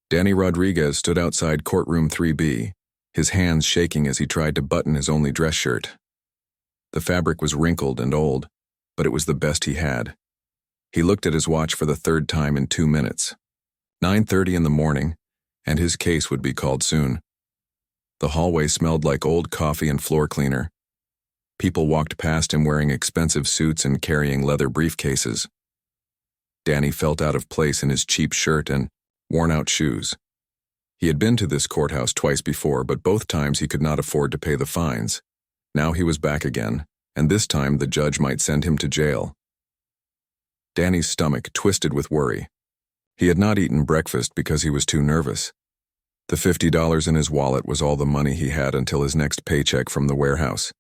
Danny Rodriguez stood outside courtroom 3B, his hands shaking as he tried to button his only dress shirt. The fabric was wrinkled and old, but it was the best he had. He looked at his watch for the third time in 2 minutes. 9:30 in the morning, and his case would be called soon. The hallway smelled like old coffee and floor cleaner. People walked past him wearing expensive suits and carrying leather briefcases. Danny felt out of place in his cheap shirt and worn-out shoes. He had been to this courthouse twice before, but both times he could not afford to pay the fines. Now he was back again, and this time the judge might send him to jail. Danny's stomach twisted with worry. He had not eaten breakfast because he was too nervous. The $50 in his wallet was all the money he had until his next paycheck from the warehouse.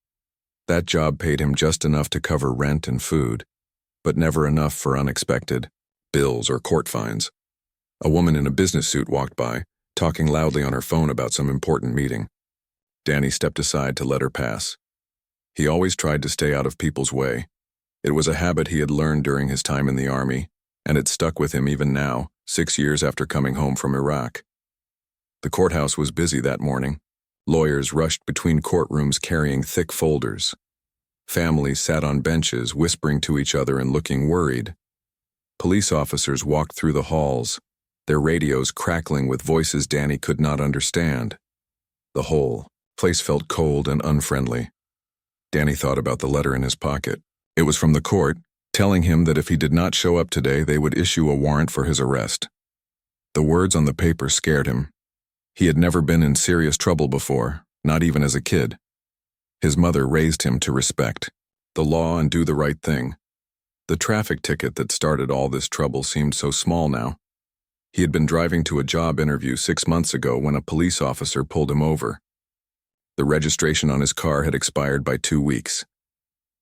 That job paid him just enough to cover rent and food, but never enough for unexpected bills or court fines. A woman in a business suit walked by, talking loudly on her phone about some important meeting. Danny stepped aside to let her pass. He always tried to stay out of people's way. It was a habit he had learned during his time in the army, and it stuck with him even now, 6 years after coming home from Iraq. The courthouse was busy that morning. Lawyers rushed between courtrooms carrying thick folders. Families sat on benches, whispering to each other and looking worried. Police officers walked through the halls, their radios crackling with voices Danny could not understand. The whole place felt cold and unfriendly. Danny thought about the letter in his pocket. It was from the court, telling him that if he did not show up today, they would issue a warrant for his arrest. The words on the paper scared him. He had never been in serious trouble before, not even as a kid. His mother raised him to respect the law and do the right thing. The traffic ticket that started all this trouble seemed so small now. He had been driving to a job interview 6 months ago when a police officer pulled him over. The registration on his car had expired by 2 weeks.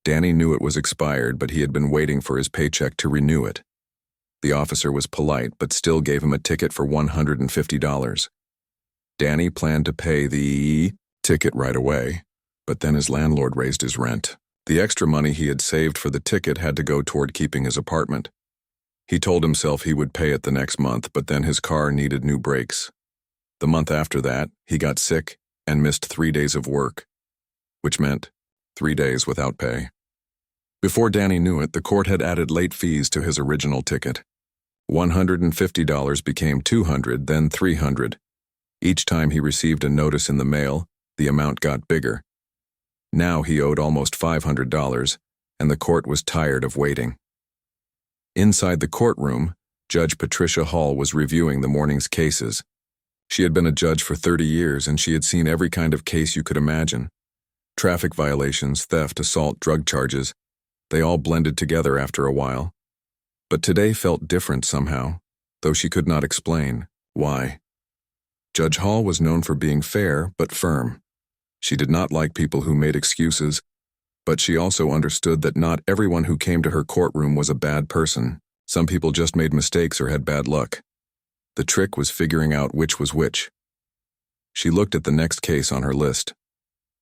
Danny knew it was expired, but he had been waiting for his paycheck to renew it. The officer was polite, but still gave him a ticket for $150. Danny planned to pay the ticket right away, but then his landlord raised his rent. The extra money he had saved for the ticket had to go toward keeping his apartment. He told himself he would pay it the next month, but then his car needed new brakes. The month after that, he got sick and missed 3 days of work, which meant 3 days without pay. Before Danny knew it, the court had added late fees to his original ticket. $150 became $200, then $300. Each time he received a notice in the mail, the amount got bigger. Now he owed almost $500, and the court was tired of waiting. Inside the courtroom, Judge Patricia Hall was reviewing the morning's cases. She had been a judge for 30 years, and she had seen every kind of case you could imagine. Traffic violations, theft, assault, drug charges. They all blended together after a while. But today felt different somehow, though she could not explain why. Judge Hall was known for being fair but firm. She did not like people who made excuses, but she also understood that not everyone who came to her courtroom was a bad person. Some people just made mistakes or had bad luck. The trick was figuring out which was which. She looked at the next case on her list.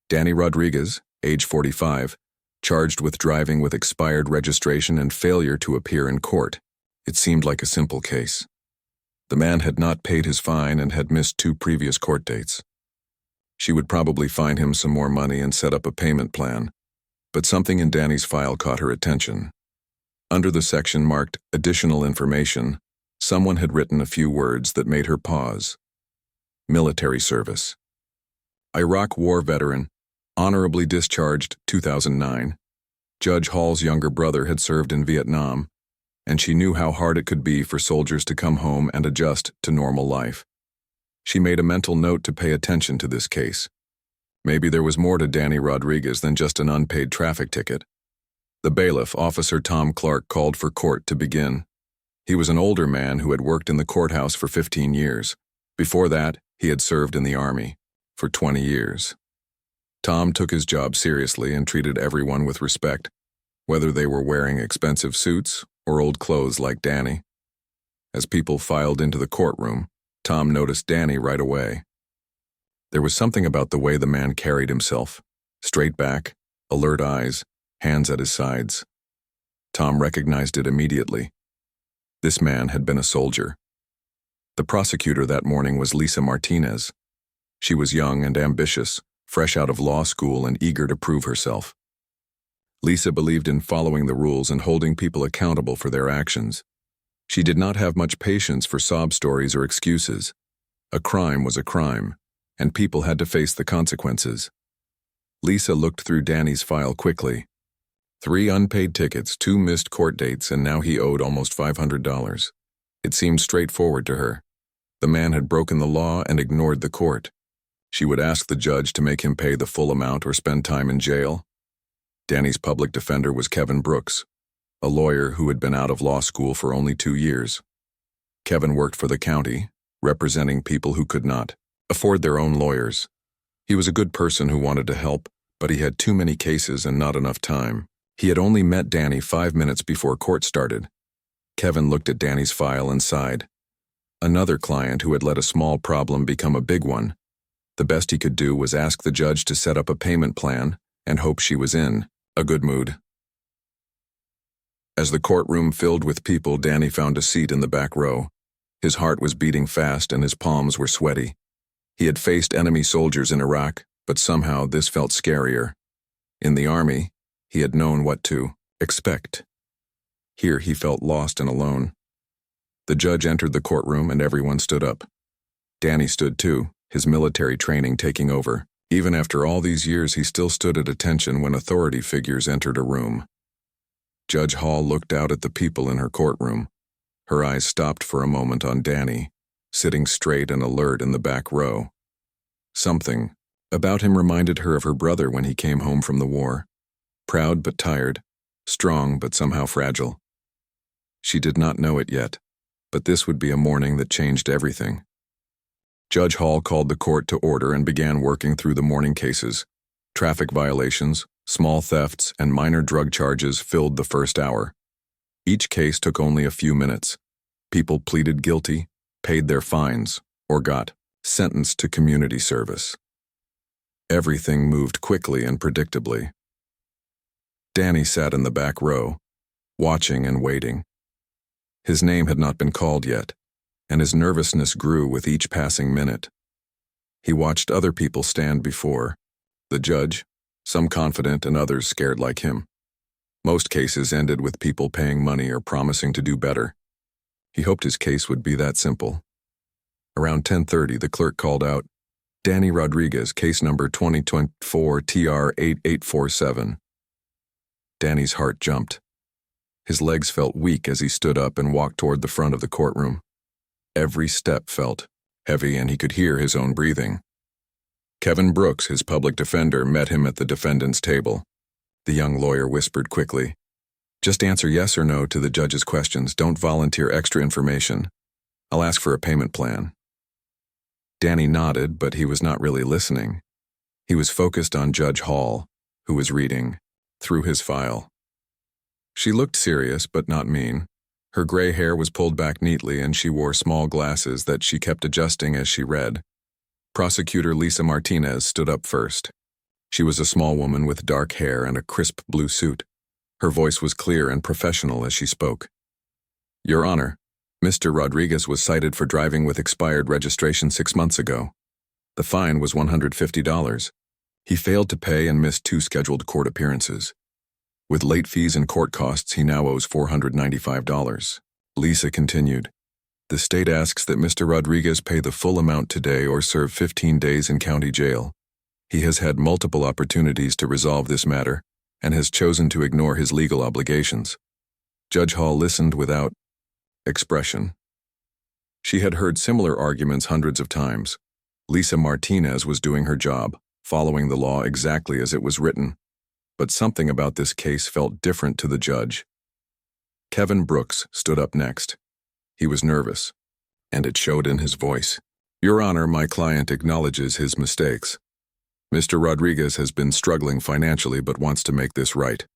Danny Rodriguez, age 45, charged with driving with expired registration and failure to appear in court. It seemed like a simple case. The man had not paid his fine and had missed 2 previous court dates. She would probably fine him some more money and set up a payment plan, but something in Danny's file caught her attention. Under the section marked Additional Information, someone had written a few words that made her pause. Military service. Iraq War veteran, honorably discharged 2009. Judge Hall's younger brother had served in Vietnam, and she knew how hard it could be for soldiers to come home and adjust to normal life. She made a mental note to pay attention to this case. Maybe there was more to Danny Rodriguez than just an unpaid traffic ticket. The bailiff, Officer Tom Clark, called for court to begin. He was an older man who had worked in the courthouse for 15 years. Before that, he had served in the Army for 20 years. Tom took his job seriously and treated everyone with respect, whether they were wearing expensive suits or old clothes like Danny. As people filed into the courtroom, Tom noticed Danny right away. There was something about the way the man carried himself, straight back, alert eyes, hands at his sides. Tom recognized it immediately. This man had been a soldier. The prosecutor that morning was Lisa Martinez. She was young and ambitious, fresh out of law school and eager to prove herself. Lisa believed in following the rules and holding people accountable for their actions. She did not have much patience for sob stories or excuses. A crime was a crime, and people had to face the consequences. Lisa looked through Danny's file quickly. 3 unpaid tickets, 2 missed court dates, and now he owed almost $500. It seemed straightforward to her. The man had broken the law and ignored the court. She would ask the judge to make him pay the full amount or spend time in jail. Danny's public defender was Kevin Brooks, a lawyer who had been out of law school for only 2 years. Kevin worked for the county, representing people who could not afford their own lawyers. He was a good person who wanted to help, but he had too many cases and not enough time. He had only met Danny 5 minutes before court started. Kevin looked at Danny's file and sighed. Another client who had let a small problem become a big one. The best he could do was ask the judge to set up a payment plan and hope she was in a good mood. As the courtroom filled with people, Danny found a seat in the back row. His heart was beating fast and his palms were sweaty. He had faced enemy soldiers in Iraq, but somehow this felt scarier. In the army, he had known what to expect. Here he felt lost and alone. The judge entered the courtroom and everyone stood up. Danny stood too, his military training taking over. Even after all these years, he still stood at attention when authority figures entered a room. Judge Hall looked out at the people in her courtroom. Her eyes stopped for a moment on Danny, sitting straight and alert in the back row. Something about him reminded her of her brother when he came home from the war. Proud but tired, strong but somehow fragile. She did not know it yet, but this would be a morning that changed everything. Judge Hall called the court to order and began working through the morning cases. Traffic violations, small thefts, and minor drug charges filled the first hour. Each case took only a few minutes. People pleaded guilty, paid their fines, or got sentenced to community service. Everything moved quickly and predictably. Danny sat in the back row, watching and waiting. His name had not been called yet, and his nervousness grew with each passing minute. He watched other people stand before the judge, some confident and others scared like him. Most cases ended with people paying money or promising to do better. He hoped his case would be that simple. Around 10:30, the clerk called out, "Danny Rodriguez, case number 2024 TR 8847. Danny's heart jumped. His legs felt weak as he stood up and walked toward the front of the courtroom. Every step felt heavy and he could hear his own breathing. Kevin Brooks, his public defender, met him at the defendant's table. The young lawyer whispered quickly, "Just answer yes or no to the judge's questions. Don't volunteer extra information. I'll ask for a payment plan." Danny nodded, but he was not really listening. He was focused on Judge Hall, who was reading through his file. She looked serious but not mean. Her gray hair was pulled back neatly and she wore small glasses that she kept adjusting as she read. Prosecutor Lisa Martinez stood up first. She was a small woman with dark hair and a crisp blue suit. Her voice was clear and professional as she spoke. "Your Honor, Mr. Rodriguez was cited for driving with expired registration 6 months ago. The fine was $150. He failed to pay and missed 2 scheduled court appearances. With late fees and court costs, he now owes $495. Lisa continued, "The state asks that Mr. Rodriguez pay the full amount today or serve 15 days in county jail. He has had multiple opportunities to resolve this matter and has chosen to ignore his legal obligations." Judge Hall listened without expression. She had heard similar arguments hundreds of times. Lisa Martinez was doing her job, following the law exactly as it was written. But something about this case felt different to the judge. Kevin Brooks stood up next. He was nervous, and it showed in his voice. "Your Honor, my client acknowledges his mistakes. Mr. Rodriguez has been struggling financially but wants to make this right.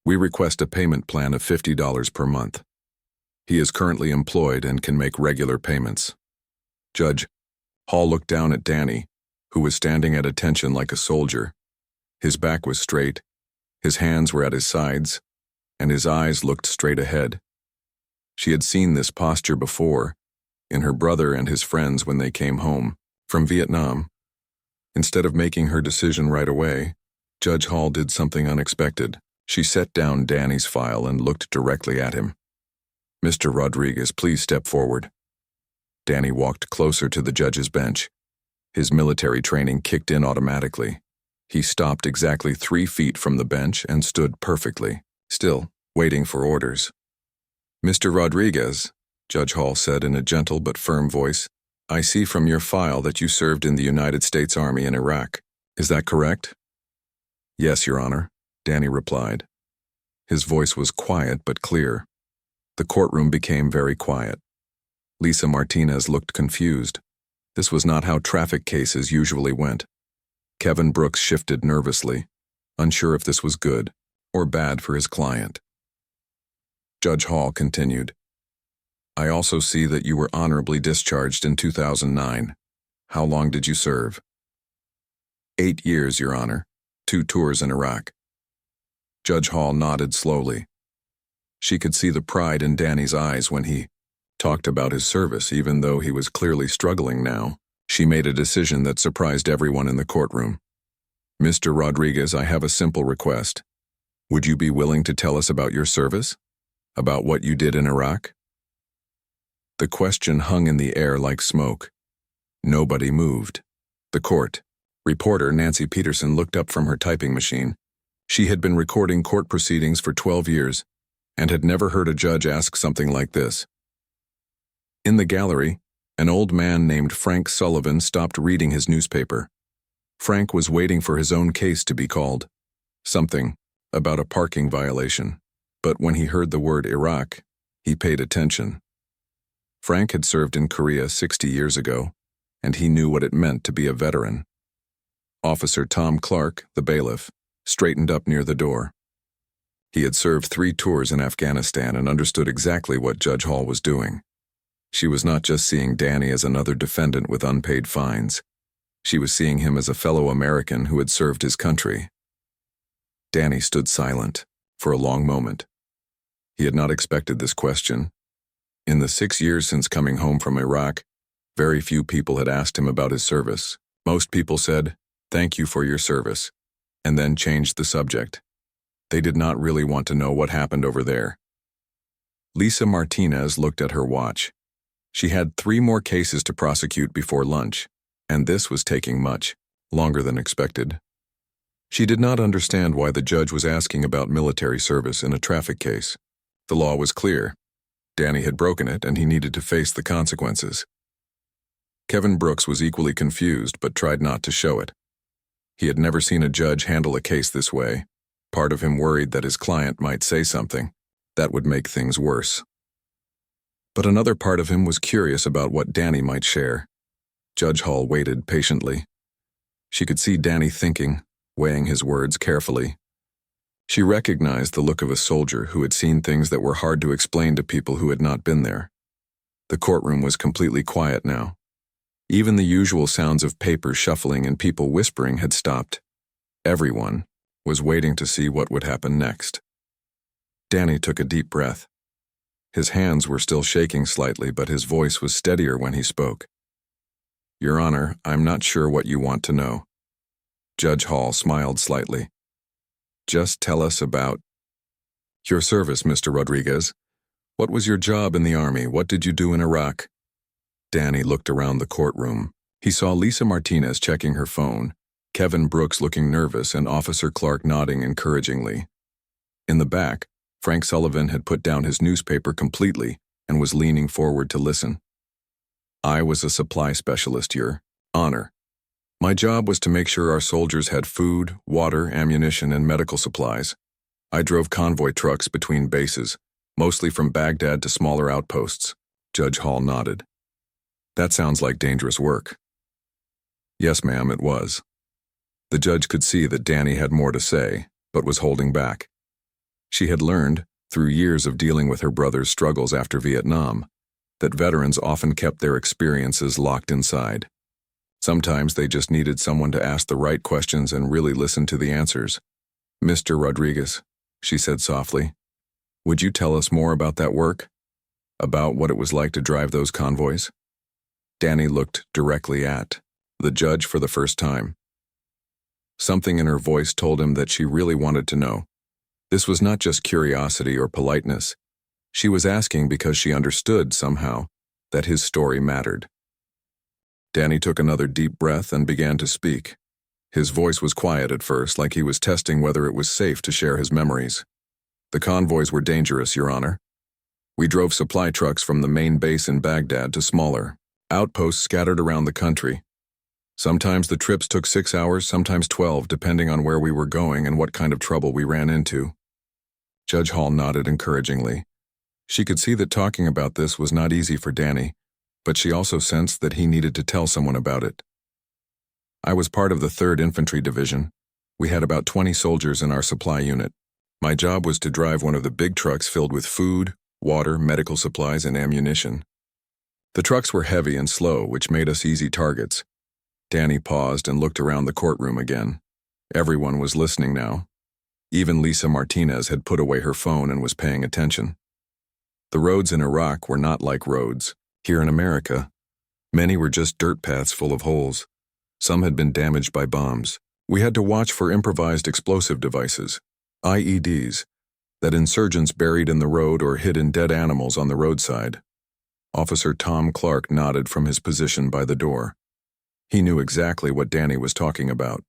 We request a payment plan of $50 per month. He is currently employed and can make regular payments." Judge Hall looked down at Danny, who was standing at attention like a soldier. His back was straight, his hands were at his sides, and his eyes looked straight ahead. She had seen this posture before, in her brother and his friends when they came home from Vietnam. Instead of making her decision right away, Judge Hall did something unexpected. She set down Danny's file and looked directly at him. "Mr. Rodriguez, please step forward." Danny walked closer to the judge's bench. His military training kicked in automatically. He stopped exactly 3 feet from the bench and stood perfectly, still, waiting for orders. "Mr. Rodriguez," Judge Hall said in a gentle but firm voice, "I see from your file that you served in the United States Army in Iraq. Is that correct?" "Yes, Your Honor," Danny replied. His voice was quiet but clear. The courtroom became very quiet. Lisa Martinez looked confused. This was not how traffic cases usually went. Kevin Brooks shifted nervously, unsure if this was good or bad for his client. Judge Hall continued, "I also see that you were honorably discharged in 2009. How long did you serve?" 8 years, Your Honor. 2 tours in Iraq." Judge Hall nodded slowly. She could see the pride in Danny's eyes when he talked about his service, even though he was clearly struggling now. She made a decision that surprised everyone in the courtroom. "Mr. Rodriguez, I have a simple request. Would you be willing to tell us about your service? About what you did in Iraq?" The question hung in the air like smoke. Nobody moved. The court. Reporter Nancy Peterson looked up from her typing machine. She had been recording court proceedings for 12 years and had never heard a judge ask something like this. In the gallery, an old man named Frank Sullivan stopped reading his newspaper. Frank was waiting for his own case to be called. Something about a parking violation. But when he heard the word Iraq, he paid attention. Frank had served in Korea 60 years ago, and he knew what it meant to be a veteran. Officer Tom Clark, the bailiff, straightened up near the door. He had served 3 tours in Afghanistan and understood exactly what Judge Hall was doing. She was not just seeing Danny as another defendant with unpaid fines. She was seeing him as a fellow American who had served his country. Danny stood silent for a long moment. He had not expected this question. In the 6 years since coming home from Iraq, very few people had asked him about his service. Most people said, "Thank you for your service," and then changed the subject. They did not really want to know what happened over there. Lisa Martinez looked at her watch. She had 3 more cases to prosecute before lunch, and this was taking much longer than expected. She did not understand why the judge was asking about military service in a traffic case. The law was clear. Danny had broken it, and he needed to face the consequences. Kevin Brooks was equally confused, but tried not to show it. He had never seen a judge handle a case this way. Part of him worried that his client might say something that would make things worse. But another part of him was curious about what Danny might share. Judge Hall waited patiently. She could see Danny thinking, weighing his words carefully. She recognized the look of a soldier who had seen things that were hard to explain to people who had not been there. The courtroom was completely quiet now. Even the usual sounds of paper shuffling and people whispering had stopped. Everyone was waiting to see what would happen next. Danny took a deep breath. His hands were still shaking slightly, but his voice was steadier when he spoke. "Your Honor, I'm not sure what you want to know." Judge Hall smiled slightly. "Just tell us about your service, Mr. Rodriguez. What was your job in the Army? What did you do in Iraq?" Danny looked around the courtroom. He saw Lisa Martinez checking her phone, Kevin Brooks looking nervous, and Officer Clark nodding encouragingly. In the back, Frank Sullivan had put down his newspaper completely and was leaning forward to listen. "I was a supply specialist, Your Honor. My job was to make sure our soldiers had food, water, ammunition, and medical supplies. I drove convoy trucks between bases, mostly from Baghdad to smaller outposts." Judge Hall nodded. "That sounds like dangerous work." "Yes, ma'am, it was." The judge could see that Danny had more to say, but was holding back. She had learned, through years of dealing with her brother's struggles after Vietnam, that veterans often kept their experiences locked inside. Sometimes they just needed someone to ask the right questions and really listen to the answers. "Mr. Rodriguez," she said softly, "would you tell us more about that work?" About what it was like to drive those convoys? Danny looked directly at the judge for the first time. Something in her voice told him that she really wanted to know. This was not just curiosity or politeness. She was asking because she understood, somehow, that his story mattered. Danny took another deep breath and began to speak. His voice was quiet at first, like he was testing whether it was safe to share his memories. The convoys were dangerous, Your Honor. We drove supply trucks from the main base in Baghdad to smaller outposts scattered around the country. Sometimes the trips took 6 hours, sometimes 12, depending on where we were going and what kind of trouble we ran into. Judge Hall nodded encouragingly. She could see that talking about this was not easy for Danny, but she also sensed that he needed to tell someone about it. I was part of the 3rd Infantry Division. We had about 20 soldiers in our supply unit. My job was to drive one of the big trucks filled with food, water, medical supplies, and ammunition. The trucks were heavy and slow, which made us easy targets. Danny paused and looked around the courtroom again. Everyone was listening now. Even Lisa Martinez had put away her phone and was paying attention. The roads in Iraq were not like roads here in America. Many were just dirt paths full of holes. Some had been damaged by bombs. We had to watch for improvised explosive devices, IEDs, that insurgents buried in the road or hid in dead animals on the roadside. Officer Tom Clark nodded from his position by the door. He knew exactly what Danny was talking about.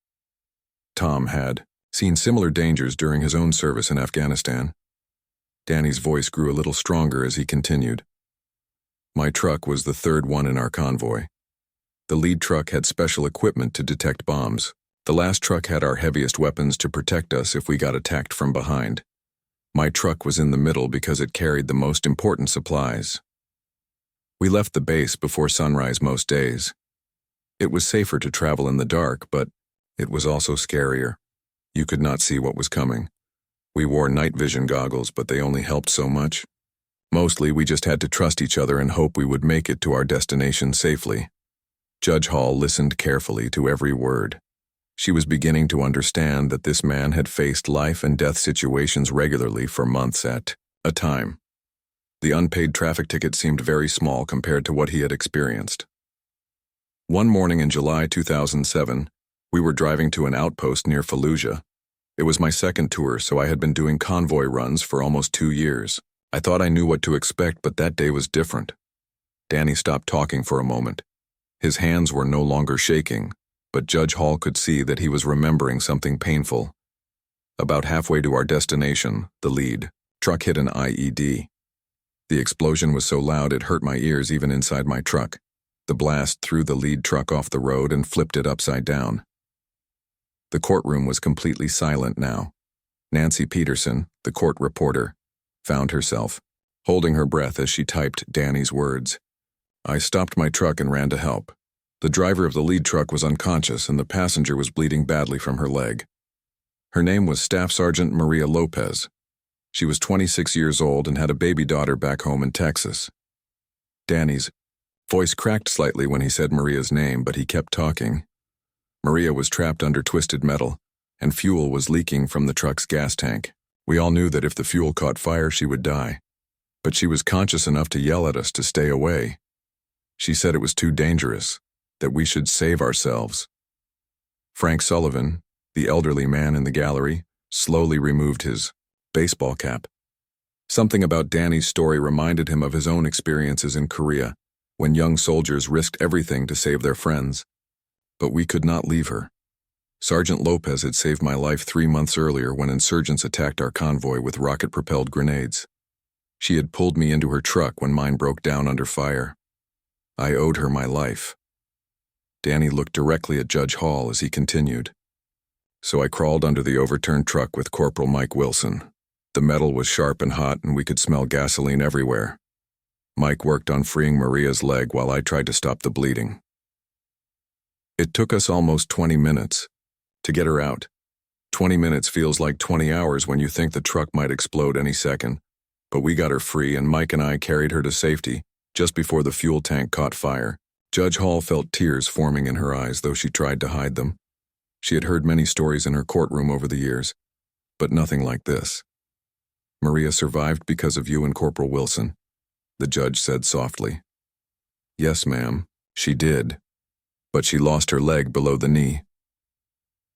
Tom had seen similar dangers during his own service in Afghanistan. Danny's voice grew a little stronger as he continued. My truck was the 3rd one in our convoy. The lead truck had special equipment to detect bombs. The last truck had our heaviest weapons to protect us if we got attacked from behind. My truck was in the middle because it carried the most important supplies. We left the base before sunrise most days. It was safer to travel in the dark, but it was also scarier. You could not see what was coming. We wore night vision goggles, but they only helped so much. Mostly, we just had to trust each other and hope we would make it to our destination safely. Judge Hall listened carefully to every word. She was beginning to understand that this man had faced life and death situations regularly for months at a time. The unpaid traffic ticket seemed very small compared to what he had experienced. One morning in July 2007, we were driving to an outpost near Fallujah. It was my 2nd tour, so I had been doing convoy runs for almost 2 years. I thought I knew what to expect, but that day was different. Danny stopped talking for a moment. His hands were no longer shaking, but Judge Hall could see that he was remembering something painful. About halfway to our destination, the lead truck hit an IED. The explosion was so loud it hurt my ears even inside my truck. The blast threw the lead truck off the road and flipped it upside down. The courtroom was completely silent now. Nancy Peterson, the court reporter, found herself holding her breath as she typed Danny's words. I stopped my truck and ran to help. The driver of the lead truck was unconscious and the passenger was bleeding badly from her leg. Her name was Staff Sergeant Maria Lopez. She was 26 years old and had a baby daughter back home in Texas. Danny's voice cracked slightly when he said Maria's name, but he kept talking. Maria was trapped under twisted metal, and fuel was leaking from the truck's gas tank. We all knew that if the fuel caught fire, she would die. But she was conscious enough to yell at us to stay away. She said it was too dangerous, that we should save ourselves. Frank Sullivan, the elderly man in the gallery, slowly removed his baseball cap. Something about Danny's story reminded him of his own experiences in Korea, when young soldiers risked everything to save their friends. But we could not leave her. Sergeant Lopez had saved my life 3 months earlier when insurgents attacked our convoy with rocket-propelled grenades. She had pulled me into her truck when mine broke down under fire. I owed her my life. Danny looked directly at Judge Hall as he continued. So I crawled under the overturned truck with Corporal Mike Wilson. The metal was sharp and hot, and we could smell gasoline everywhere. Mike worked on freeing Maria's leg while I tried to stop the bleeding. It took us almost 20 minutes to get her out. 20 minutes feels like 20 hours when you think the truck might explode any second, but we got her free and Mike and I carried her to safety just before the fuel tank caught fire. Judge Hall felt tears forming in her eyes, though she tried to hide them. She had heard many stories in her courtroom over the years, but nothing like this. Maria survived because of you and Corporal Wilson. the judge said softly. Yes, ma'am, she did, but she lost her leg below the knee.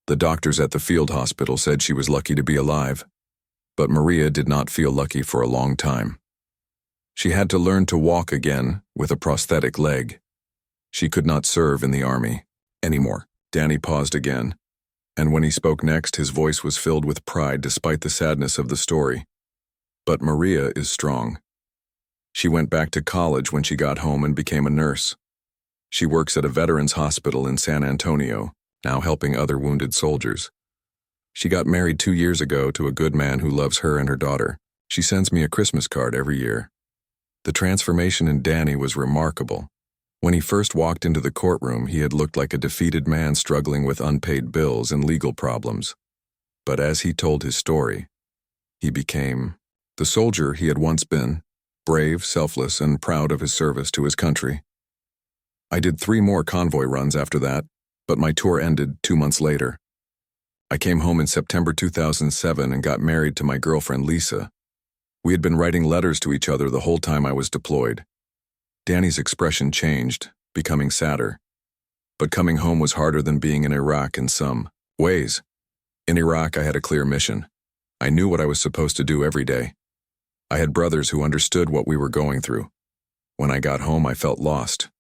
The doctors at the field hospital said she was lucky to be alive, but Maria did not feel lucky for a long time. She had to learn to walk again with a prosthetic leg. She could not serve in the army anymore. Danny paused again, and when he spoke next, his voice was filled with pride despite the sadness of the story. But Maria is strong. She went back to college when she got home and became a nurse. She works at a veterans hospital in San Antonio, now helping other wounded soldiers. She got married 2 years ago to a good man who loves her and her daughter. She sends me a Christmas card every year. The transformation in Danny was remarkable. When he first walked into the courtroom, he had looked like a defeated man struggling with unpaid bills and legal problems. But as he told his story, he became the soldier he had once been, brave, selfless, and proud of his service to his country. I did 3 more convoy runs after that, but my tour ended 2 months later. I came home in September 2007 and got married to my girlfriend Lisa. We had been writing letters to each other the whole time I was deployed. Danny's expression changed, becoming sadder. But coming home was harder than being in Iraq in some ways. In Iraq, I had a clear mission. I knew what I was supposed to do every day. I had brothers who understood what we were going through. When I got home, I felt lost.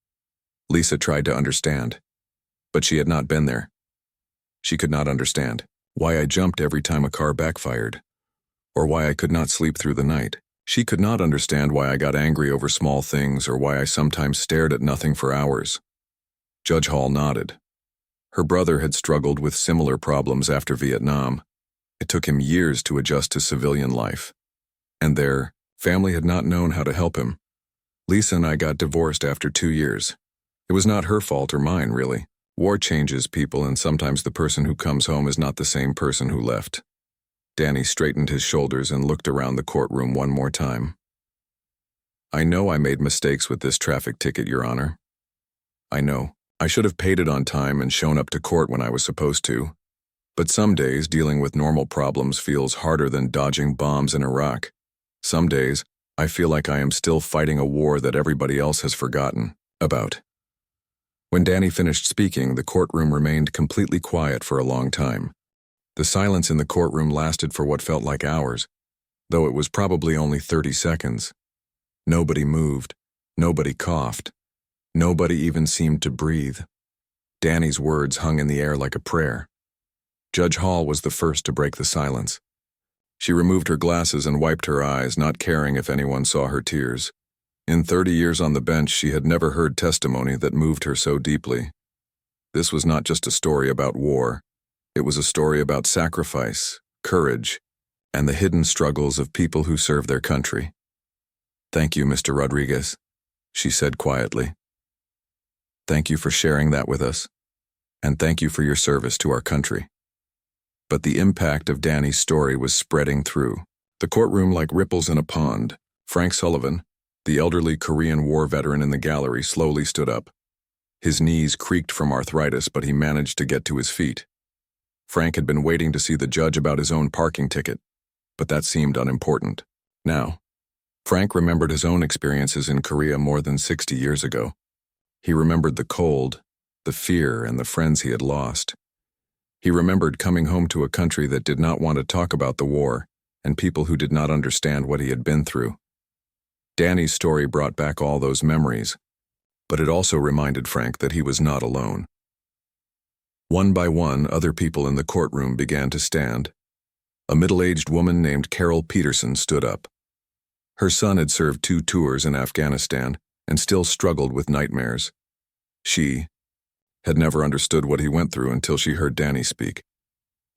Lisa tried to understand, but she had not been there. She could not understand why I jumped every time a car backfired, or why I could not sleep through the night. She could not understand why I got angry over small things or why I sometimes stared at nothing for hours. Judge Hall nodded. Her brother had struggled with similar problems after Vietnam. It took him years to adjust to civilian life, and their family had not known how to help him. Lisa and I got divorced after 2 years. It was not her fault or mine, really. War changes people, and sometimes the person who comes home is not the same person who left. Danny straightened his shoulders and looked around the courtroom one more time. I know I made mistakes with this traffic ticket, Your Honor. I know. I should have paid it on time and shown up to court when I was supposed to. But some days, dealing with normal problems feels harder than dodging bombs in Iraq. Some days, I feel like I am still fighting a war that everybody else has forgotten about. When Danny finished speaking, the courtroom remained completely quiet for a long time. The silence in the courtroom lasted for what felt like hours, though it was probably only 30 seconds. Nobody moved. Nobody coughed. Nobody even seemed to breathe. Danny's words hung in the air like a prayer. Judge Hall was the first to break the silence. She removed her glasses and wiped her eyes, not caring if anyone saw her tears. In 30 years on the bench, she had never heard testimony that moved her so deeply. This was not just a story about war. It was a story about sacrifice, courage, and the hidden struggles of people who serve their country. Thank you, Mr. Rodriguez, she said quietly. Thank you for sharing that with us, and thank you for your service to our country. But the impact of Danny's story was spreading through the courtroom like ripples in a pond. Frank Sullivan, the elderly Korean War veteran in the gallery, slowly stood up. His knees creaked from arthritis, but he managed to get to his feet. Frank had been waiting to see the judge about his own parking ticket, but that seemed unimportant. Now, Frank remembered his own experiences in Korea more than 60 years ago. He remembered the cold, the fear, and the friends he had lost. He remembered coming home to a country that did not want to talk about the war and people who did not understand what he had been through. Danny's story brought back all those memories, but it also reminded Frank that he was not alone. One by one, other people in the courtroom began to stand. A middle-aged woman named Carol Peterson stood up. Her son had served 2 tours in Afghanistan and still struggled with nightmares. She had never understood what he went through until she heard Danny speak.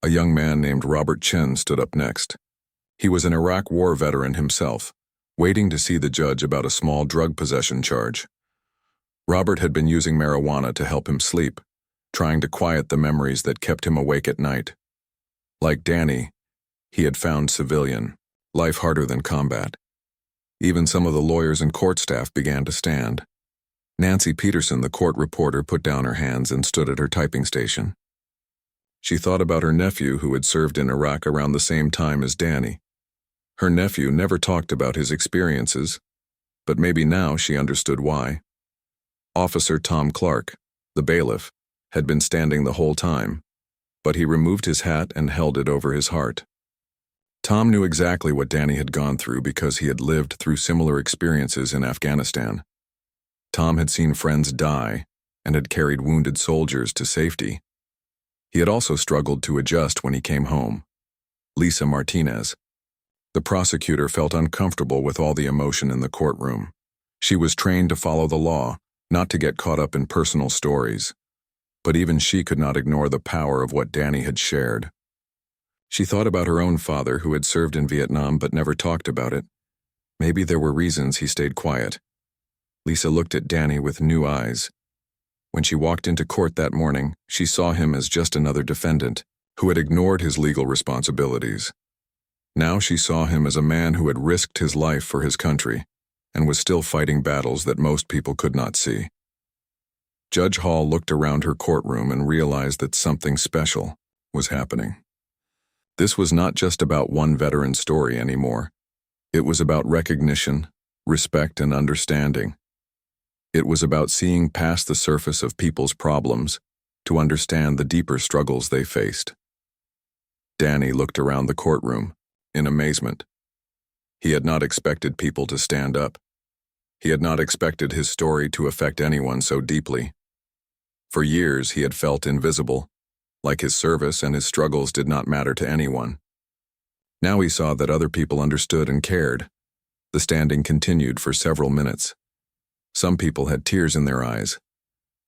A young man named Robert Chen stood up next. He was an Iraq War veteran himself, waiting to see the judge about a small drug possession charge. Robert had been using marijuana to help him sleep, trying to quiet the memories that kept him awake at night. Like Danny, he had found civilian life harder than combat. Even some of the lawyers and court staff began to stand. Nancy Peterson, the court reporter, put down her hands and stood at her typing station. She thought about her nephew who had served in Iraq around the same time as Danny. Her nephew never talked about his experiences. but maybe now she understood why. Officer Tom Clark, the bailiff, had been standing the whole time, but he removed his hat and held it over his heart. Tom knew exactly what Danny had gone through because he had lived through similar experiences in Afghanistan. Tom had seen friends die and had carried wounded soldiers to safety. He had also struggled to adjust when he came home. Lisa Martinez. The prosecutor felt uncomfortable with all the emotion in the courtroom. She was trained to follow the law, not to get caught up in personal stories. But even she could not ignore the power of what Danny had shared. She thought about her own father who had served in Vietnam but never talked about it. Maybe there were reasons he stayed quiet. Lisa looked at Danny with new eyes. When she walked into court that morning, she saw him as just another defendant who had ignored his legal responsibilities. Now she saw him as a man who had risked his life for his country and was still fighting battles that most people could not see. Judge Hall looked around her courtroom and realized that something special was happening. This was not just about one veteran's story anymore. It was about recognition, respect, and understanding. It was about seeing past the surface of people's problems to understand the deeper struggles they faced. Danny looked around the courtroom in amazement. He had not expected people to stand up. He had not expected his story to affect anyone so deeply. For years, he had felt invisible, like his service and his struggles did not matter to anyone. Now he saw that other people understood and cared. The standing continued for several minutes. Some people had tears in their eyes.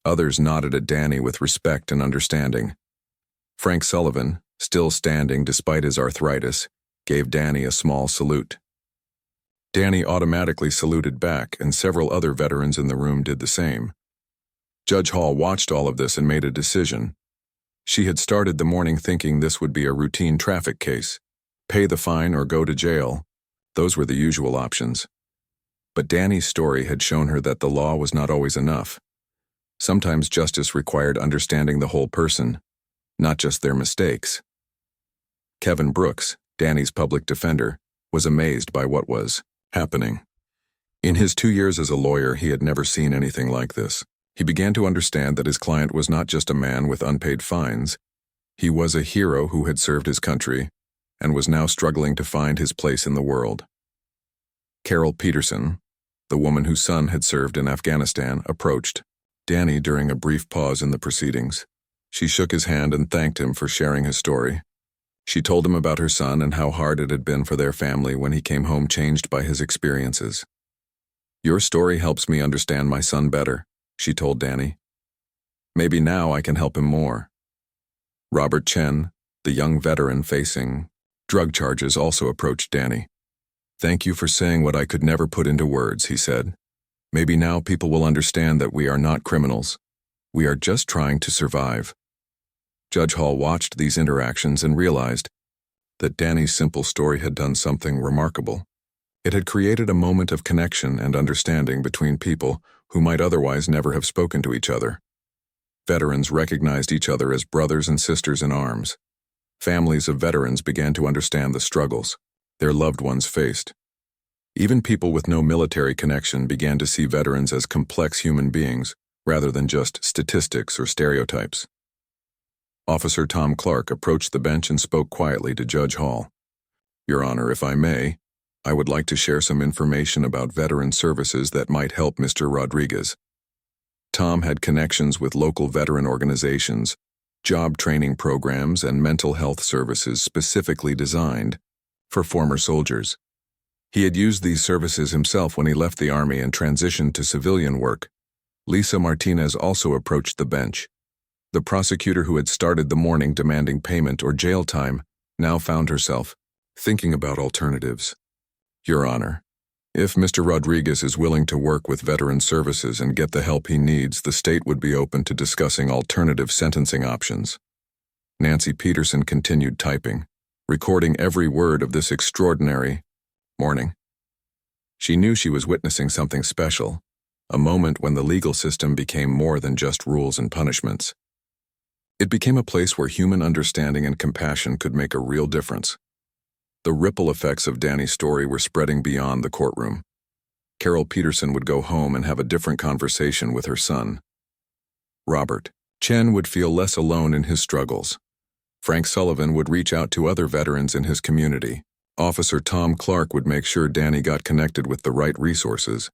Others nodded at Danny with respect and understanding. Frank Sullivan, still standing despite his arthritis, gave Danny a small salute. Danny automatically saluted back, and several other veterans in the room did the same. Judge Hall watched all of this and made a decision. She had started the morning thinking this would be a routine traffic case. Pay the fine or go to jail. Those were the usual options. But Danny's story had shown her that the law was not always enough. Sometimes justice required understanding the whole person, not just their mistakes. Kevin Brooks, Danny's public defender, was amazed by what was happening. In his 2 years as a lawyer, he had never seen anything like this. He began to understand that his client was not just a man with unpaid fines. He was a hero who had served his country and was now struggling to find his place in the world. Carol Peterson, the woman whose son had served in Afghanistan, approached Danny during a brief pause in the proceedings. She shook his hand and thanked him for sharing his story. She told him about her son and how hard it had been for their family when he came home changed by his experiences. "Your story helps me understand my son better," she told Danny. "Maybe now I can help him more." Robert Chen, the young veteran facing drug charges, also approached Danny. "Thank you for saying what I could never put into words," he said. "Maybe now people will understand that we are not criminals. We are just trying to survive." Judge Hall watched these interactions and realized that Danny's simple story had done something remarkable. It had created a moment of connection and understanding between people who might otherwise never have spoken to each other. Veterans recognized each other as brothers and sisters in arms. Families of veterans began to understand the struggles their loved ones faced. Even people with no military connection began to see veterans as complex human beings rather than just statistics or stereotypes. Officer Tom Clark approached the bench and spoke quietly to Judge Hall. "Your Honor, if I may, I would like to share some information about veteran services that might help Mr. Rodriguez." Tom had connections with local veteran organizations, job training programs, and mental health services specifically designed for former soldiers. He had used these services himself when he left the Army and transitioned to civilian work. Lisa Martinez also approached the bench. The prosecutor who had started the morning demanding payment or jail time now found herself thinking about alternatives. "Your Honor, if Mr. Rodriguez is willing to work with veteran services and get the help he needs, the state would be open to discussing alternative sentencing options." Nancy Peterson continued typing, recording every word of this extraordinary morning. She knew she was witnessing something special, a moment when the legal system became more than just rules and punishments. It became a place where human understanding and compassion could make a real difference. The ripple effects of Danny's story were spreading beyond the courtroom. Carol Peterson would go home and have a different conversation with her son. Robert Chen would feel less alone in his struggles. Frank Sullivan would reach out to other veterans in his community. Officer Tom Clark would make sure Danny got connected with the right resources.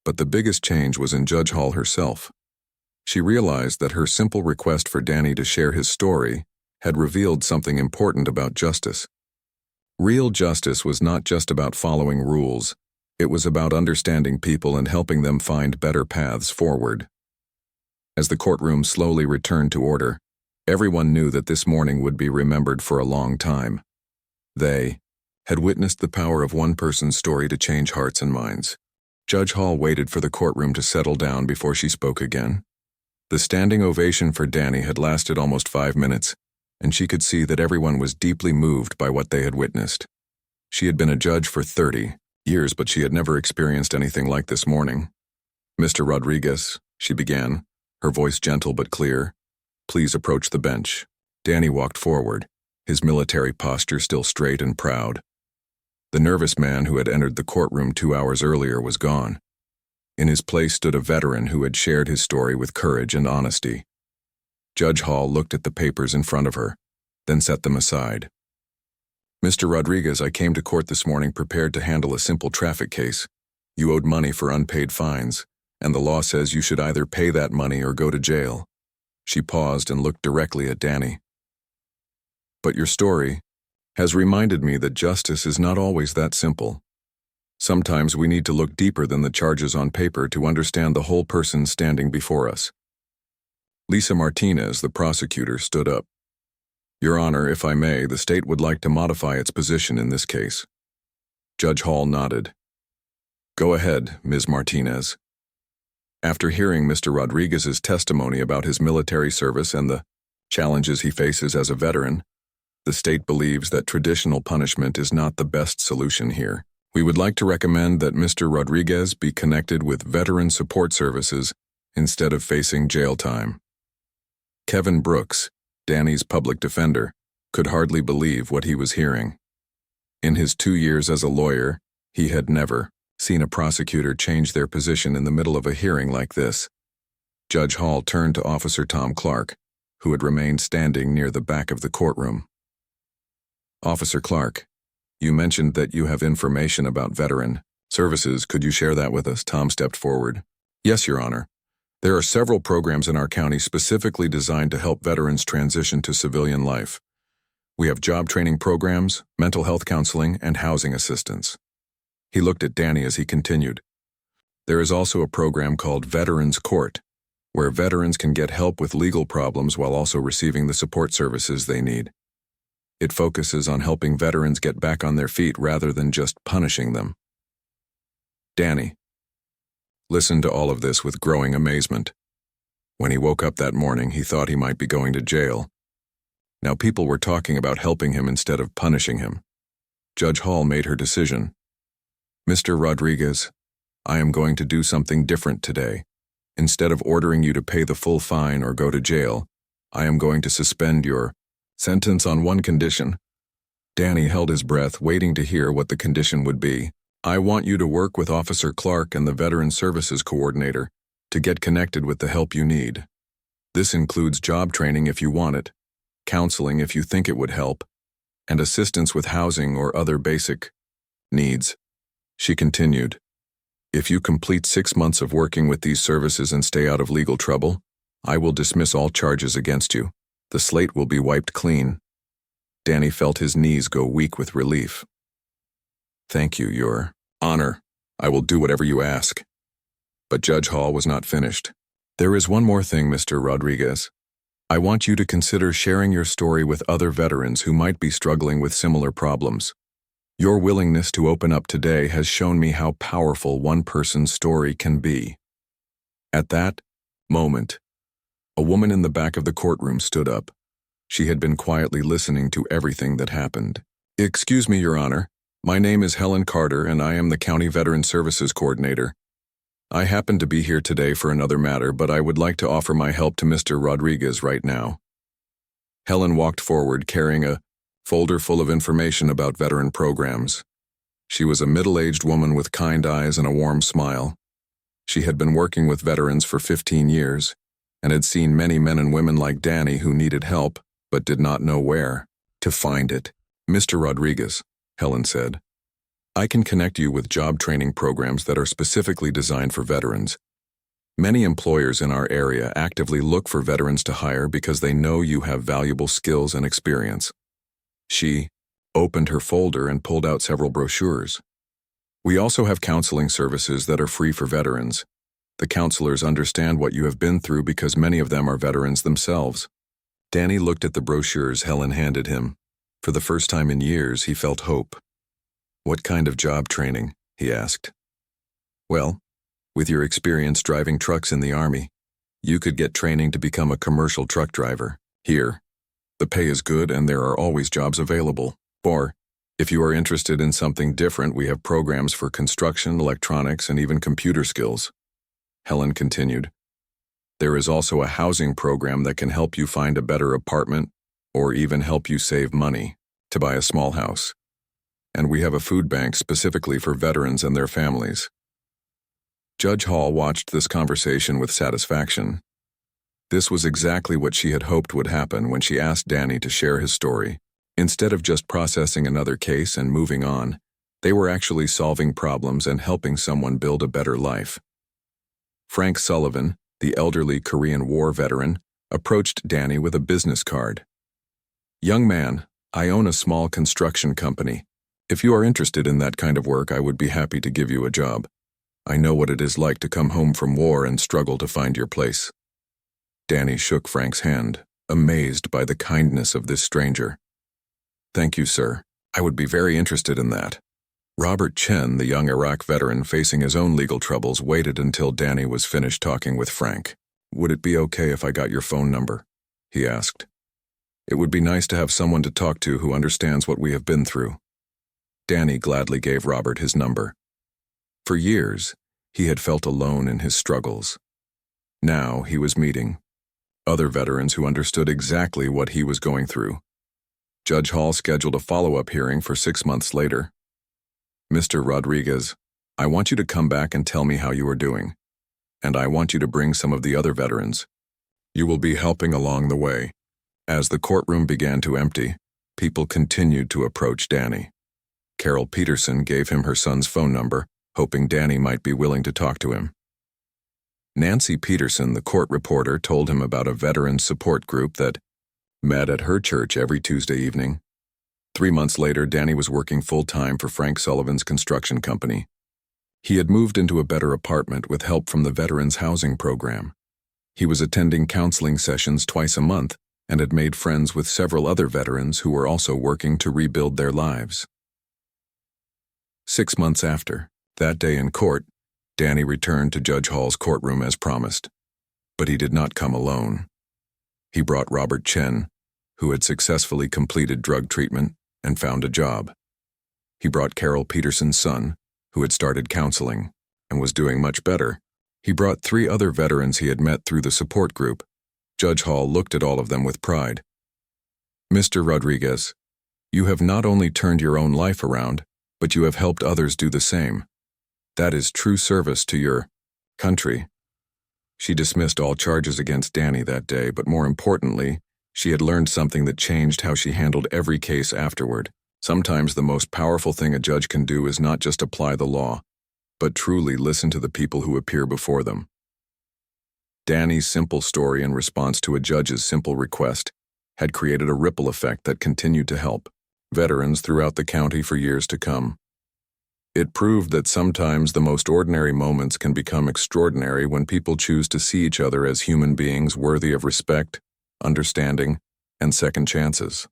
But the biggest change was in Judge Hall herself. She realized that her simple request for Danny to share his story had revealed something important about justice. Real justice was not just about following rules. It was about understanding people and helping them find better paths forward. As the courtroom slowly returned to order, everyone knew that this morning would be remembered for a long time. They had witnessed the power of one person's story to change hearts and minds. Judge Hall waited for the courtroom to settle down before she spoke again. The standing ovation for Danny had lasted almost 5 minutes, and she could see that everyone was deeply moved by what they had witnessed. She had been a judge for 30 years, but she had never experienced anything like this morning. "Mr. Rodriguez," she began, her voice gentle but clear, "please approach the bench." Danny walked forward, his military posture still straight and proud. The nervous man who had entered the courtroom 2 hours earlier was gone. In his place stood a veteran who had shared his story with courage and honesty. Judge Hall looked at the papers in front of her, then set them aside. "Mr. Rodriguez, I came to court this morning prepared to handle a simple traffic case. You owed money for unpaid fines, and the law says you should either pay that money or go to jail." She paused and looked directly at Danny. "But your story has reminded me that justice is not always that simple. Sometimes we need to look deeper than the charges on paper to understand the whole person standing before us." Lisa Martinez, the prosecutor, stood up. "Your Honor, if I may, the state would like to modify its position in this case." Judge Hall nodded. "Go ahead, Ms. Martinez." After hearing Mr. Rodriguez's testimony about his military service and the challenges he faces as a veteran, the state believes that traditional punishment is not the best solution here. We would like to recommend that Mr. Rodriguez be connected with veteran support services instead of facing jail time. Kevin Brooks, Danny's public defender, could hardly believe what he was hearing. In his 2 years as a lawyer, he had never seen a prosecutor change their position in the middle of a hearing like this. Judge Hall turned to Officer Tom Clark, who had remained standing near the back of the courtroom. "Officer Clark, you mentioned that you have information about veteran services. Could you share that with us?" Tom stepped forward. "Yes, Your Honor. There are several programs in our county specifically designed to help veterans transition to civilian life. We have job training programs, mental health counseling, and housing assistance." He looked at Danny as he continued. "There is also a program called Veterans Court, where veterans can get help with legal problems while also receiving the support services they need. It focuses on helping veterans get back on their feet rather than just punishing them." Danny listened to all of this with growing amazement. When he woke up that morning, he thought he might be going to jail. Now people were talking about helping him instead of punishing him. Judge Hall made her decision. "Mr. Rodriguez, I am going to do something different today. Instead of ordering you to pay the full fine or go to jail, I am going to suspend your sentence on one condition." Danny held his breath, waiting to hear what the condition would be. "I want you to work with Officer Clark and the Veteran Services Coordinator to get connected with the help you need. This includes job training if you want it, counseling if you think it would help, and assistance with housing or other basic needs." She continued, "If you complete 6 months of working with these services and stay out of legal trouble, I will dismiss all charges against you. The slate will be wiped clean." Danny felt his knees go weak with relief. "Thank you, Your Honor. I will do whatever you ask." But Judge Hall was not finished. "There is one more thing, Mr. Rodriguez. I want you to consider sharing your story with other veterans who might be struggling with similar problems. Your willingness to open up today has shown me how powerful one person's story can be." At that moment, a woman in the back of the courtroom stood up. She had been quietly listening to everything that happened. "Excuse me, Your Honor. My name is Helen Carter, and I am the County Veteran Services Coordinator. I happen to be here today for another matter, but I would like to offer my help to Mr. Rodriguez right now." Helen walked forward carrying a folder full of information about veteran programs. She was a middle-aged woman with kind eyes and a warm smile. She had been working with veterans for 15 years and had seen many men and women like Danny who needed help but did not know where to find it. "Mr. Rodriguez," Helen said, "I can connect you with job training programs that are specifically designed for veterans. Many employers in our area actively look for veterans to hire because they know you have valuable skills and experience." She opened her folder and pulled out several brochures. "We also have counseling services that are free for veterans. The counselors understand what you have been through because many of them are veterans themselves." Danny looked at the brochures Helen handed him. For the first time in years, he felt hope. "What kind of job training?" he asked. "Well, with your experience driving trucks in the Army, you could get training to become a commercial truck driver here. The pay is good and there are always jobs available. Or, if you are interested in something different, we have programs for construction, electronics, and even computer skills." Helen continued, "There is also a housing program that can help you find a better apartment or even help you save money to buy a small house. And we have a food bank specifically for veterans and their families." Judge Hall watched this conversation with satisfaction. This was exactly what she had hoped would happen when she asked Danny to share his story. Instead of just processing another case and moving on, they were actually solving problems and helping someone build a better life. Frank Sullivan, the elderly Korean War veteran, approached Danny with a business card. "Young man, I own a small construction company. If you are interested in that kind of work, I would be happy to give you a job. I know what it is like to come home from war and struggle to find your place." Danny shook Frank's hand, amazed by the kindness of this stranger. "Thank you, sir. I would be very interested in that." Robert Chen, the young Iraq veteran facing his own legal troubles, waited until Danny was finished talking with Frank. "Would it be okay if I got your phone number?" he asked. "It would be nice to have someone to talk to who understands what we have been through." Danny gladly gave Robert his number. For years, he had felt alone in his struggles. Now he was meeting other veterans who understood exactly what he was going through. Judge Hall scheduled a follow-up hearing for 6 months later. "Mr. Rodriguez, I want you to come back and tell me how you are doing. And I want you to bring some of the other veterans. You will be helping along the way." As the courtroom began to empty, people continued to approach Danny. Carol Peterson gave him her son's phone number, hoping Danny might be willing to talk to him. Nancy Peterson, the court reporter, told him about a veterans support group that met at her church every Tuesday evening. 3 months later, Danny was working full-time for Frank Sullivan's construction company. He had moved into a better apartment with help from the Veterans Housing Program. He was attending counseling sessions twice a month and had made friends with several other veterans who were also working to rebuild their lives. 6 months after, that day in court, Danny returned to Judge Hall's courtroom as promised. But he did not come alone. He brought Robert Chen, who had successfully completed drug treatment and found a job. He brought Carol Peterson's son, who had started counseling and was doing much better. He brought 3 other veterans he had met through the support group. Judge Hall looked at all of them with pride. "Mr. Rodriguez, you have not only turned your own life around, but you have helped others do the same. That is true service to your country." She dismissed all charges against Danny that day, but more importantly, she had learned something that changed how she handled every case afterward. Sometimes the most powerful thing a judge can do is not just apply the law, but truly listen to the people who appear before them. Danny's simple story in response to a judge's simple request had created a ripple effect that continued to help veterans throughout the county for years to come. It proved that sometimes the most ordinary moments can become extraordinary when people choose to see each other as human beings worthy of respect, understanding, and second chances.